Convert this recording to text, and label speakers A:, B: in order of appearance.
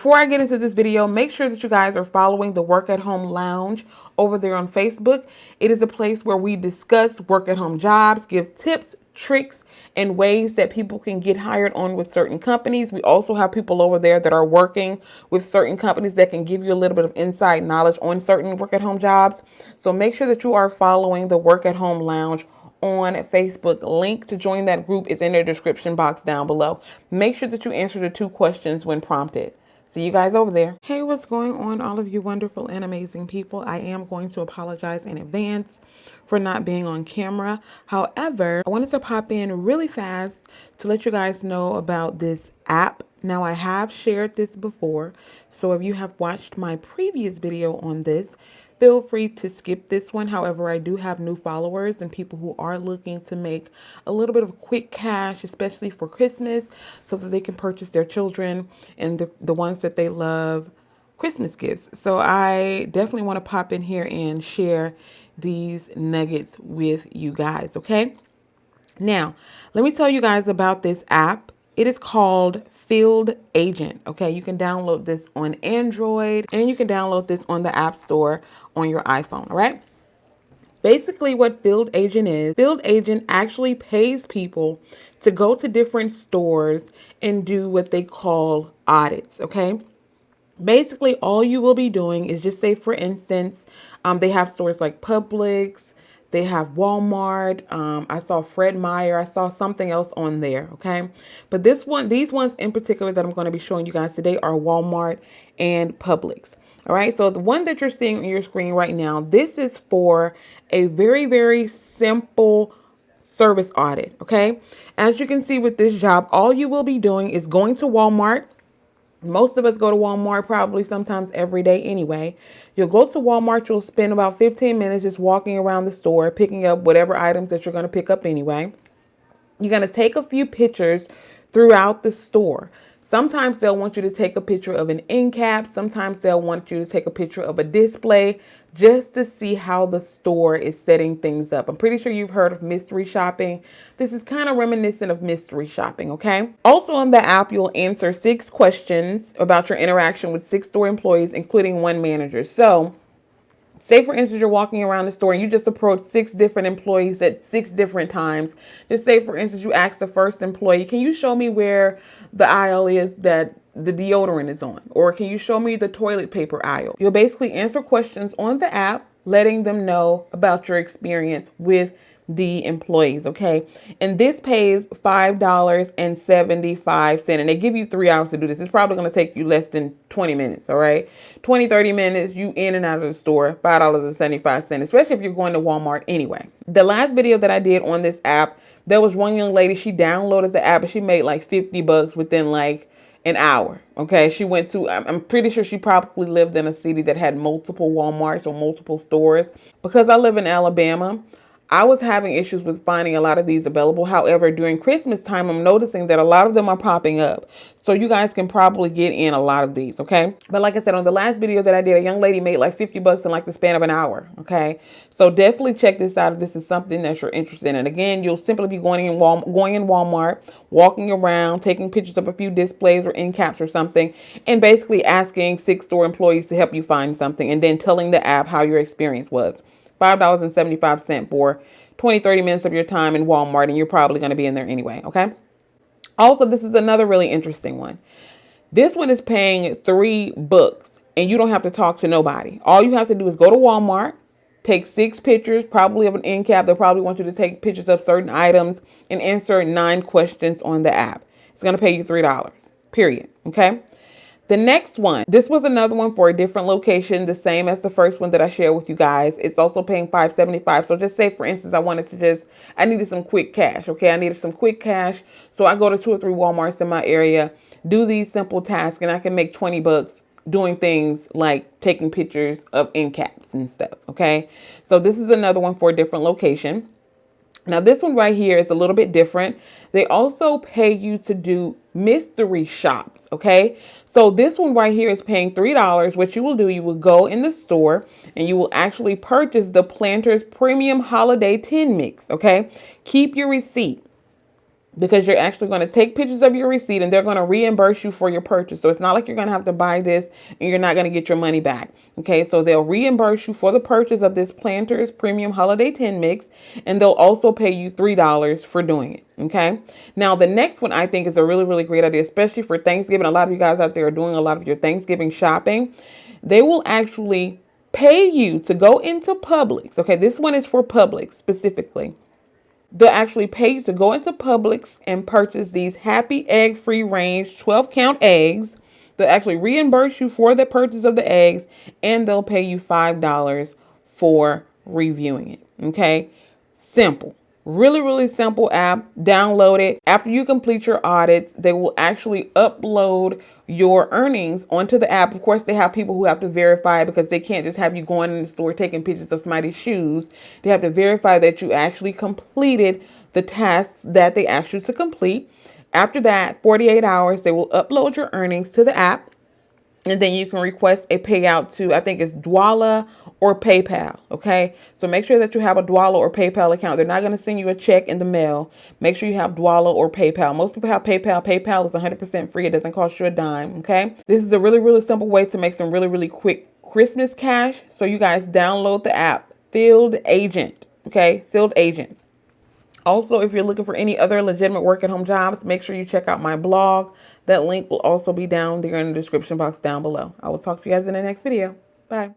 A: Before I get into this video, make sure that you guys are following the Work at Home Lounge over there on Facebook. It is a place where we discuss work at home jobs, give tips, tricks, and ways that people can get hired on with certain companies. We also have people over there that are working with certain companies that can give you a little bit of inside knowledge on certain work at home jobs. So make sure that you are following the Work at Home Lounge on Facebook. Link to join that group is in the description box down below. Make sure that you answer the 2 questions when prompted. See you guys over there. Hey, what's going on, all of you wonderful and amazing people? I am going to apologize in advance for not being on camera. However, I wanted to pop in really fast to let you guys know about this app. Now, I have shared this before, so if you have watched my previous video on this, feel free to skip this one. However, I do have new followers and people who are looking to make a little bit of quick cash, especially for Christmas, so that they can purchase their children and the ones that they love Christmas gifts. So I definitely want to pop in here and share these nuggets with you guys, okay? Now, let me tell you guys about this app. It is called Field Agent. Okay, you can download this on Android and you can download this on the App Store on your iPhone. All right. Basically, what Field Agent actually pays people to go to different stores and do what they call audits. Okay. Basically, all you will be doing is just say, for instance, they have stores like Publix. They have Walmart. I saw Fred Meyer. I saw something else on there. Okay. But these ones in particular that I'm going to be showing you guys today are Walmart and Publix. All right. So the one that you're seeing on your screen right now, this is for a very, very simple service audit. Okay. As you can see with this job, all you will be doing is going to Walmart. Most of us go to Walmart probably sometimes every day anyway. You'll go to Walmart, you'll spend about 15 minutes just walking around the store, picking up whatever items that you're going to pick up anyway. You're going to take a few pictures throughout the store. Sometimes they'll want you to take a picture of an end cap. Sometimes they'll want you to take a picture of a display just to see how the store is setting things up. I'm pretty sure you've heard of mystery shopping. This is kind of reminiscent of mystery shopping, okay? Also on the app, you'll answer 6 questions about your interaction with 6 store employees, including 1 manager. So, say, for instance, you're walking around the store and you just approach 6 different employees at 6 different times. Just say, for instance, you ask the first employee, can you show me where the aisle is that the deodorant is on? Or can you show me the toilet paper aisle? You'll basically answer questions on the app, letting them know about your experience with the employees, okay? And this pays $5.75, and they give you 3 hours to do this. It's probably going to take you less than 20 minutes, all right? 20, 30 minutes, you in and out of the store, $5.75, especially if you're going to Walmart anyway. The last video that I did on this app, there was one young lady, she downloaded the app and she made like $50 within like an hour. Okay. She went to, I'm pretty sure she probably lived in a city that had multiple Walmarts or multiple stores. Because I live in Alabama, I was having issues with finding a lot of these available. However, during Christmas time, I'm noticing that a lot of them are popping up. So you guys can probably get in a lot of these, okay? But like I said, on the last video that I did, a young lady made like $50 in like the span of an hour, okay? So definitely check this out if this is something that you're interested in. And again, you'll simply be going in Walmart, walking around, taking pictures of a few displays or end caps or something, and basically asking 6 store employees to help you find something, and then telling the app how your experience was. $5.75 for 20, 30 minutes of your time in Walmart, and you're probably going to be in there anyway, okay? Also, this is another really interesting one. This one is paying $3, and you don't have to talk to nobody. All you have to do is go to Walmart, take 6 pictures, probably of an end cap. They'll probably want you to take pictures of certain items and answer 9 questions on the app. It's going to pay you $3, period, okay? The next one, this was another one for a different location, the same as the first one that I shared with you guys. It's also paying $5.75. So just say, for instance, I needed some quick cash. Okay, I needed some quick cash. So I go to 2 or 3 Walmarts in my area, do these simple tasks, and I can make $20 doing things like taking pictures of end caps and stuff. Okay, so this is another one for a different location. Now, this one right here is a little bit different. They also pay you to do mystery shops, okay? So this one right here is paying $3. What you will do, you will go in the store and you will actually purchase the Planters Premium Holiday Tin Mix, okay? Keep your receipt. because you're actually going to take pictures of your receipt and they're going to reimburse you for your purchase. So it's not like you're going to have to buy this and you're not going to get your money back. Okay, so they'll reimburse you for the purchase of this Planters Premium Holiday Tin Mix, and they'll also pay you $3 for doing it. Okay, now the next one I think is a really, really great idea, especially for Thanksgiving. A lot of you guys out there are doing a lot of your Thanksgiving shopping. They will actually pay you to go into Publix. Okay, this one is for Publix specifically. They'll actually pay you to go into Publix and purchase these Happy Egg Free Range 12 count eggs. They'll actually reimburse you for the purchase of the eggs, and they'll pay you $5 for reviewing it. Okay, simple. Really, really simple app. Download it. After you complete your audits, they will actually upload your earnings onto the app. Of course, they have people who have to verify, because they can't just have you going in the store taking pictures of somebody's shoes. They have to verify that you actually completed the tasks that they asked you to complete. After that, 48 hours, they will upload your earnings to the app. And then you can request a payout to, I think it's Dwolla or PayPal. Okay, so make sure that you have a Dwolla or PayPal account. They're not going to send you a check in the mail. Make sure you have Dwolla or PayPal. Most people have PayPal. PayPal is 100% free. It doesn't cost you a dime. Okay, this is a really, really simple way to make some really, really quick Christmas cash. So you guys download the app, Field Agent. Okay, Field Agent. Also, if you're looking for any other legitimate work at home jobs, make sure you check out my blog. That link will also be down there in the description box down below. I will talk to you guys in the next video. Bye.